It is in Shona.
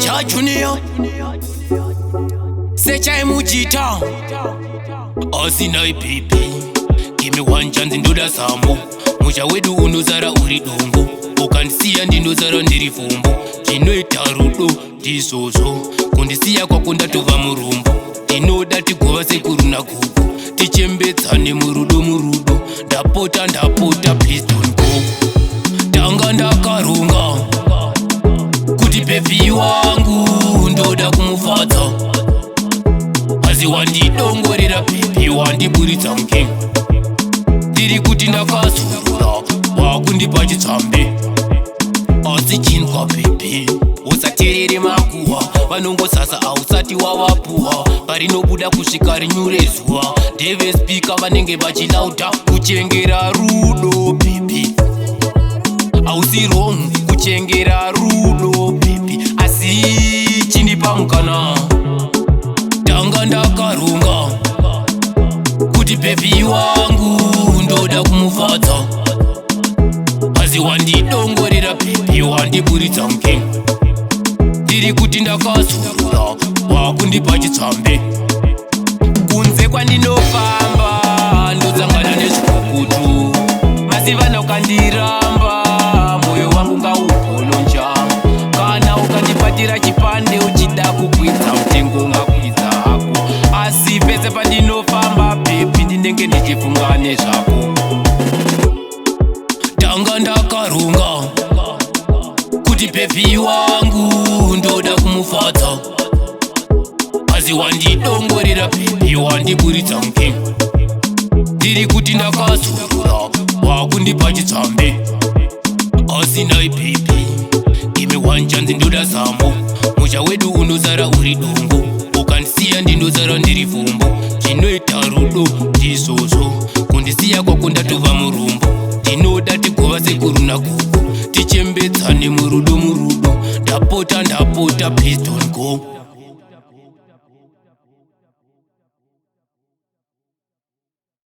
Cha Junior Sechai Mujita Asina ipipi Give me one chance ndoda sambo Musha wedu unozara uri dongo Ukanisiya ndinozara ndiri fumbo Chinoita rudo ndizozo Kundisiya kwa kundatova murumbo Ndinoda tigova sekuru na gugu Tichembedzane murudo murudo Ndapota please don't go Tanga ndakarunga Kuti baby wangu ndoda kumufadza Asi wandidongorera baby wandiburitsa muking Ndiri kuti ndakazurura wakundipa chitsambe Asi chinwa baby usaterere makuhwa vanongosasa ausati wavapuhwa parinobuda kusvika rinyure zuva ndeve spika vanenge vachilauta kuchengera rudo baby Ausi wrong kuchengera rudo baby asi chindipa mukana Tanga ndakarunga kuti baby wangu ndoda kumufadza Asi wandidongorera baby wandiburitsa muking Ndiri kuti ndakazurura wakundipa chitsambe Kunze kwandinofamba ndodzangana nezvikukutu Masivana ukandiramba moyo wangu ngaupolonja Kana ukandipatira chipande uchida kukwidza mutengo ungakwidza hako Asi pese pandinofamba baby ndinenge ndichifunga nezvako Tanga ndakarunga kuti baby wangu ndoda kumufadza Asi wandidongorera baby wandiburitsa muking Ndiri kuti ndakazurura wakundipa chitsambe Asina baby Give me one chance ndoda sambo Musha wedu unozara uri dongo Ukanisiya ndinozara ndiri fumbo Chinoita rudo ndizozo Kundisiya kwa kundatova murumbo Ndinoda tigova sekuru na gugu Tichembedzane murudo murudo Ndapota please don't go